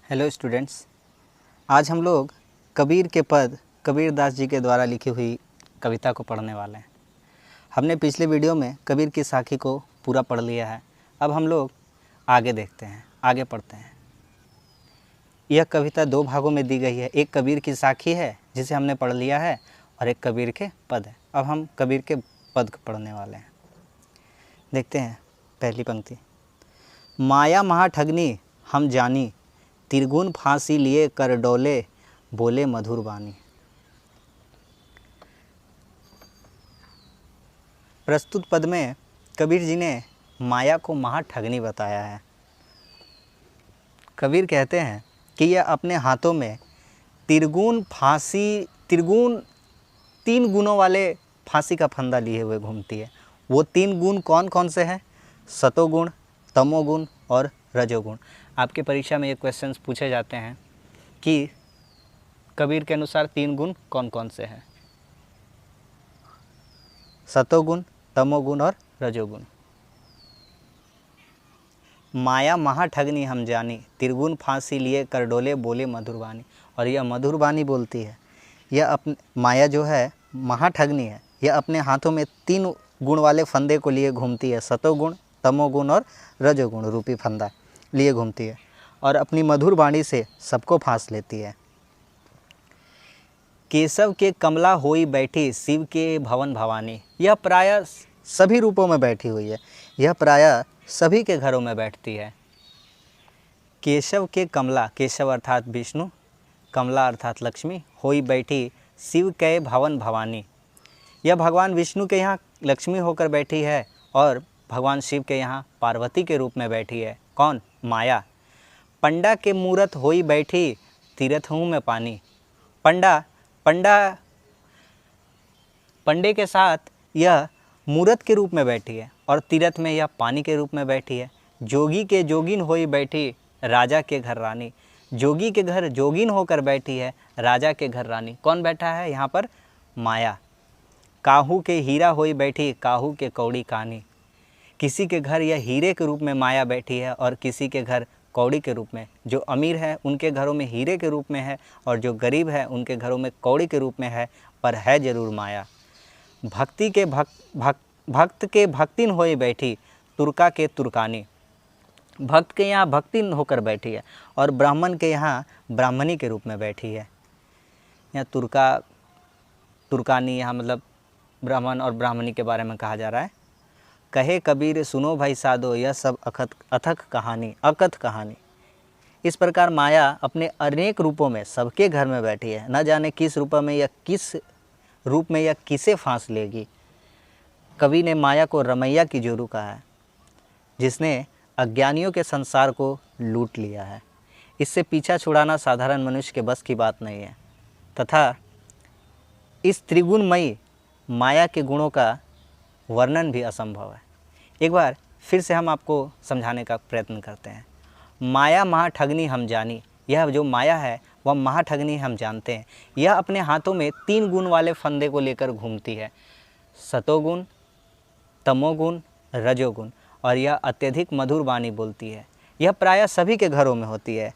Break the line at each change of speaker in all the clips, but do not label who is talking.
Hello students, आज हम लोग कबीर के पद कबीर दास जी के द्वारा लिखी हुई कविता को पढ़ने वाले हैं। हमने पिछले वीडियो में कबीर की साखी को पूरा पढ़ लिया है। अब हम लोग आगे देखते हैं, आगे पढ़ते हैं। यह कविता दो भागों में दी गई है। एक कबीर की साखी है जिसे हमने पढ़ लिया है और एक कबीर के पद है। अब हम कबीर के पद को पढ़ने वाले हैं। देखते हैं पहली पंक्ति। माया महाठगनी हम जानी, तिरगुन फांसी लिए कर डोले, बोले मधुर बानी। प्रस्तुत पद में कबीर जी ने माया को महाठगनी बताया है। कबीर कहते हैं कि यह अपने हाथों में तिरगुन तीन गुणों वाले फांसी का फंदा लिए हुए घूमती है। वो तीन गुण कौन कौन से हैं? सतोगुण, तमोगुण और रजोगुण। आपके परीक्षा में ये क्वेश्चंस पूछे जाते हैं कि कबीर के अनुसार तीन गुण कौन कौन से हैं? सतोगुण, तमोगुण और रजोगुण। माया महाठगनी हम जानी, तिरगुन फांसी लिए कर डोले, बोले मधुरवाणी। और यह मधुरवाणी बोलती है। यह माया जो है महाठगनी है। यह अपने हाथों में तीन गुण वाले फंदे को लिए घूमती है। सतोगुण, तमोगुण और रजोगुण रूपी फंदा लिए घूमती है और अपनी मधुर वाणी से सबको फांस लेती है। केशव के कमला होई बैठी, शिव के भवन भवानी। यह प्रायः सभी रूपों में बैठी हुई है। यह प्रायः सभी के घरों में बैठती है। केशव के कमला, केशव अर्थात विष्णु, कमला अर्थात लक्ष्मी, होई बैठी शिव के भवन भवानी। यह भगवान विष्णु के यहाँ लक्ष्मी होकर बैठी है और भगवान शिव के यहाँ पार्वती के रूप में बैठी है। कौन? माया। पंडा के मूरत होई बैठी, तीरथ हूँ मैं पानी। पंडे के साथ यह मूरत के रूप में बैठी है और तीरथ में यह पानी के रूप में बैठी है। जोगी के जोगिन होई बैठी, राजा के घर रानी। जोगी के घर जोगिन होकर बैठी है, राजा के घर रानी। कौन बैठा है यहाँ पर? माया। काहू के हीरा होई बैठी, काहू के कौड़ी कहानी। किसी के घर यह हीरे के रूप में माया बैठी है और किसी के घर कौड़ी के रूप में। जो अमीर है उनके घरों में हीरे के रूप में है और जो गरीब है उनके घरों में कौड़ी के रूप में है, पर है जरूर माया। भक्त के भक्तिन होई बैठी, तुर्का के तुर्कानी। भक्त के यहाँ भक्तिन होकर बैठी है और ब्राह्मण के यहाँ ब्राह्मणी के रूप में बैठी है। यहाँ तुर्कानी यहाँ मतलब ब्राह्मण और ब्राह्मणी के बारे में कहा जा रहा है। कहे कबीर सुनो भाई साधो, यह सब अकथ कहानी। इस प्रकार माया अपने अनेक रूपों में सबके घर में बैठी है। न जाने किस रूप में यह किसे फांस लेगी। कवि ने माया को रमैया की जोरू कहा है, जिसने अज्ञानियों के संसार को लूट लिया है। इससे पीछा छुड़ाना साधारण मनुष्य के बस की बात नहीं है तथा इस त्रिगुणमयी माया के गुणों का वर्णन भी असंभव है। एक बार फिर से हम आपको समझाने का प्रयत्न करते हैं। माया महाठगनी हम जानी। यह जो माया है वह महाठगनी हम जानते हैं। यह अपने हाथों में तीन गुण वाले फंदे को लेकर घूमती है। सतोगुण, तमोगुण, रजोगुण। और यह अत्यधिक मधुर वाणी बोलती है। यह प्रायः सभी के घरों में होती है।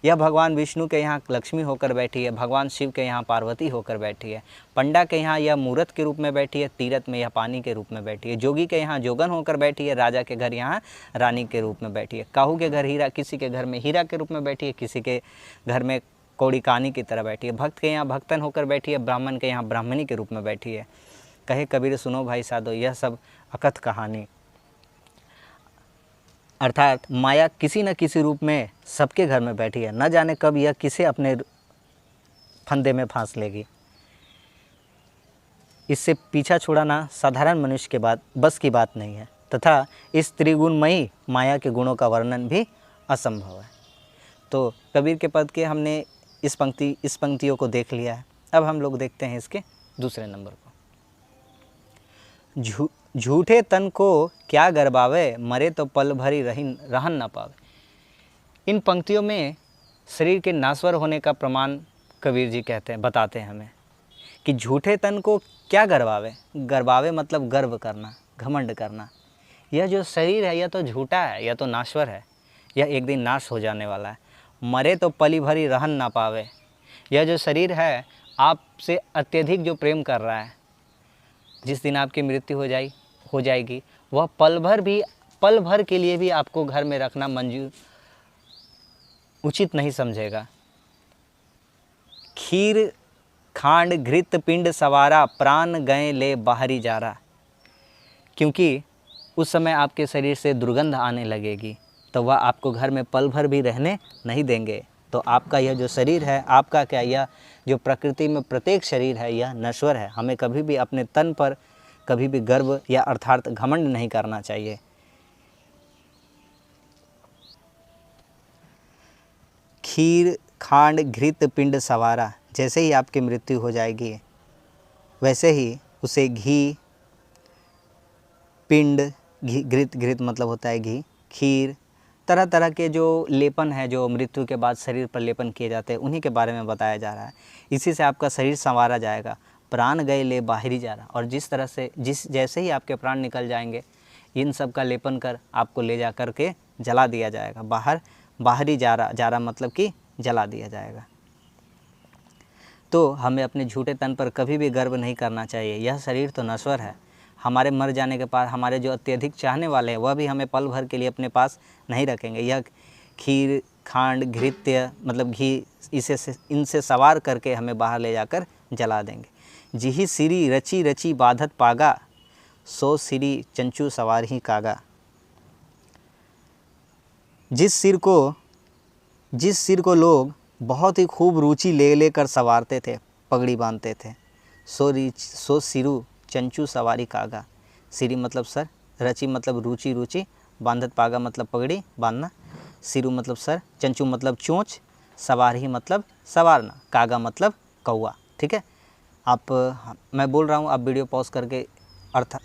यह भगवान विष्णु के यहाँ लक्ष्मी होकर बैठी है, भगवान शिव के यहाँ पार्वती होकर बैठी है। पंडा के यहाँ यह मूरत के रूप में बैठी है, तीरथ में यह पानी के रूप में बैठी है। जोगी के यहाँ जोगन होकर बैठी है, राजा के घर यहाँ रानी के रूप में बैठी है। काहू के घर हीरा, किसी के घर में हीरा के रूप में बैठी है, किसी के घर में कौड़ी कानी की तरह बैठी है। भक्त के यहाँ भक्तन होकर बैठी है, ब्राह्मण के यहाँ ब्राह्मणी के रूप में बैठी है। कहे कबीर सुनो भाई साधो, यह सब अकथ कहानी। अर्थात माया किसी न किसी रूप में सबके घर में बैठी है। न जाने कब यह किसे अपने फंदे में फांस लेगी। इससे पीछा छुड़ाना साधारण मनुष्य के बस की बात नहीं है तथा इस त्रिगुणमयी माया के गुणों का वर्णन भी असंभव है। तो कबीर के पद के हमने इस पंक्तियों को देख लिया है। अब हम लोग देखते हैं इसके दूसरे नंबर को। झूठे तन को क्या गरबावे, मरे तो पल भरी रहन न पावे। इन पंक्तियों में शरीर के नाश्वर होने का प्रमाण कबीर जी बताते हैं हमें कि झूठे तन को क्या गरबावे मतलब गर्व करना, घमंड करना। यह जो शरीर है यह तो झूठा है, यह तो नाश्वर है, यह एक दिन नाश हो जाने वाला है। मरे तो पली भरी रहन ना पावे। यह जो शरीर है आपसे अत्यधिक जो प्रेम कर रहा है, जिस दिन आपकी मृत्यु हो जाएगी वह पल भर के लिए भी आपको घर में रखना मंजूर उचित नहीं समझेगा। खीर खांड घृत पिंड सवारा, प्राण गए ले बाहरी जारा। क्योंकि उस समय आपके शरीर से दुर्गंध आने लगेगी, तो वह आपको घर में पल भर भी रहने नहीं देंगे। तो आपका यह जो शरीर है, आपका क्या, यह जो प्रकृति में प्रत्येक शरीर है यह नश्वर है। हमें कभी भी अपने तन पर कभी भी गर्व या अर्थात घमंड नहीं करना चाहिए। खीर खांड घृत पिंड सवारा, जैसे ही आपकी मृत्यु हो जाएगी वैसे ही उसे घी, पिंड, घी, घृत मतलब होता है घी, खीर, तरह तरह के जो लेपन है जो मृत्यु के बाद शरीर पर लेपन किए जाते हैं उन्हीं के बारे में बताया जा रहा है। इसी से आपका शरीर संवारा जाएगा। प्राण गए ले बाहरी जारा, और जिस तरह से जैसे ही आपके प्राण निकल जाएंगे इन सब का लेपन कर आपको ले जा कर के जला दिया जाएगा। बाहरी जारा मतलब कि जला दिया जाएगा। तो हमें अपने झूठे तन पर कभी भी गर्व नहीं करना चाहिए। यह शरीर तो नश्वर है। हमारे मर जाने के बाद हमारे जो अत्यधिक चाहने वाले हैं वह भी हमें पल भर के लिए अपने पास नहीं रखेंगे। यह खीर खांड घृत्य मतलब घी इनसे सवार करके हमें बाहर ले जाकर जला देंगे। जिही सिरी रची रची बाधत पागा, सो सिरी चंचू सवार ही कागा। जिस सिर को लोग बहुत ही खूब रुचि लेकर सवारते थे, पगड़ी बांधते थे, सो सिरु चंचू सवारी कागा। सिरी मतलब सर, रची मतलब रुचि, बांधत पागा मतलब पगड़ी बांधना, सिरु मतलब सर, चंचू मतलब चोंच, सवारी मतलब सवारना, कागा मतलब कौवा। ठीक है, मैं बोल रहा हूँ, आप वीडियो पॉज करके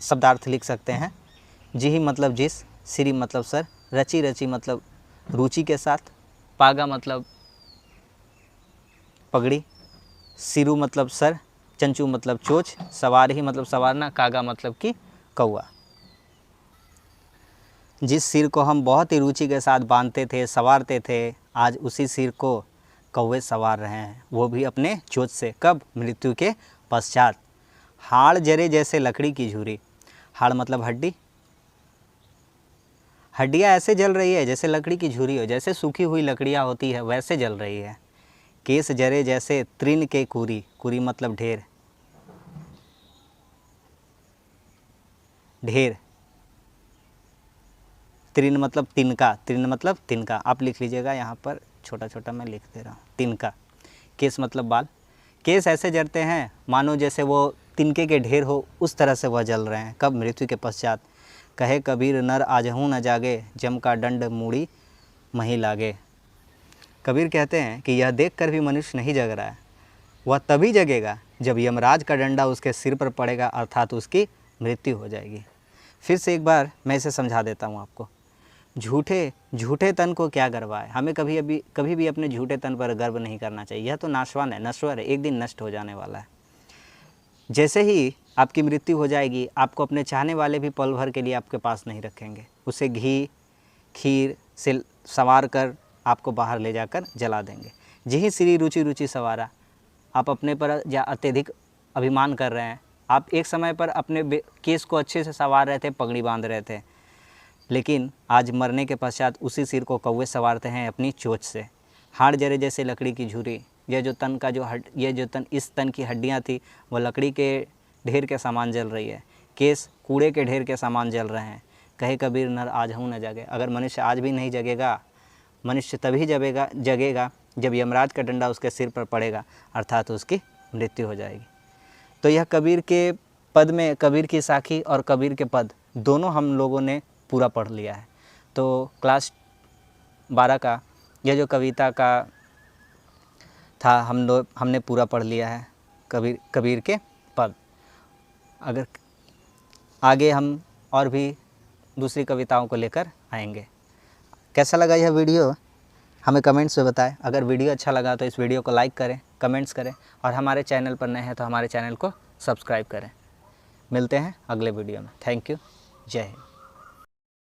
शब्दार्थ लिख सकते हैं। जिही मतलब जिस, सिरी मतलब सर, रची मतलब रुचि के साथ, पागा मतलब पगड़ी, सिरु मतलब सर, चंचू मतलब चोच, सवारी मतलब सवारना, कागा मतलब कि कौवा। जिस सिर को हम बहुत ही रुचि के साथ बांधते थे, सवारते थे, आज उसी सिर को कौवे सवार रहे हैं, वो भी अपने चोच से। कब? मृत्यु के पश्चात। हाड़ जरे जैसे लकड़ी की झुरी। हाड़ मतलब हड्डी, हड्डियाँ ऐसे जल रही है जैसे लकड़ी की झुरी हो, जैसे सूखी हुई लकड़ियाँ होती है वैसे जल रही है। केस जरे जैसे तृण के कुरी, कुरी मतलब ढेर, तृण मतलब तिनका, तृण मतलब तिनका, आप लिख लीजिएगा यहाँ पर, छोटा छोटा मैं लिख दे रहा हूँ, तिनका। केस मतलब बाल, केस ऐसे जलते हैं मानो जैसे वो तिनके के ढेर हो, उस तरह से वह जल रहे हैं। कब? मृत्यु के पश्चात। कहे कबीर नर आजहूँ न जागे, जम का दंड मूड़ी मही लागे। कबीर कहते हैं कि यह देखकर भी मनुष्य नहीं जग रहा है, वह तभी जगेगा जब यमराज का डंडा उसके सिर पर पड़ेगा, अर्थात उसकी मृत्यु हो जाएगी। फिर से एक बार मैं इसे समझा देता हूँ आपको। झूठे तन को क्या गर्व है। हमें कभी भी अपने झूठे तन पर गर्व नहीं करना चाहिए। यह तो नाशवान है, नश्वर है, एक दिन नष्ट हो जाने वाला है। जैसे ही आपकी मृत्यु हो जाएगी, आपको अपने चाहने वाले भी पल भर के लिए आपके पास नहीं रखेंगे। उसे घी खीर से सवार कर आपको बाहर ले जाकर जला देंगे। जिही श्री रुचि सवारा, आप अपने पर या अत्यधिक अभिमान कर रहे हैं। आप एक समय पर अपने केस को अच्छे से संवार रहे थे, पगड़ी बांध रहे थे, लेकिन आज मरने के पश्चात उसी सिर को कौवे संवारते हैं अपनी चोंच से। हाड़ जरे जैसे लकड़ी की झुरी, यह जो तन का इस तन की हड्डियाँ थी वह लकड़ी के ढेर के सामान जल रही है। केस कूड़े के ढेर के सामान जल रहे हैं। कहे कबीर नर आज हूँ न जागे। अगर मनुष्य आज भी नहीं जगेगा, मनुष्य तभी जगेगा जब यमराज का डंडा उसके सिर पर पड़ेगा, अर्थात उसकी मृत्यु हो जाएगी। तो यह कबीर के पद में, कबीर की साखी और कबीर के पद दोनों हम लोगों ने पूरा पढ़ लिया है। तो क्लास 12 का यह जो कविता का था हमने पूरा पढ़ लिया है, कबीर के पद। अगर आगे हम और भी दूसरी कविताओं को लेकर आएंगे। कैसा लगा यह वीडियो हमें कमेंट्स में बताएं। अगर वीडियो अच्छा लगा तो इस वीडियो को लाइक करें, कमेंट्स करें, और हमारे चैनल पर नए हैं तो हमारे चैनल को सब्सक्राइब करें। मिलते हैं अगले वीडियो में। Thank you. जय हिंद।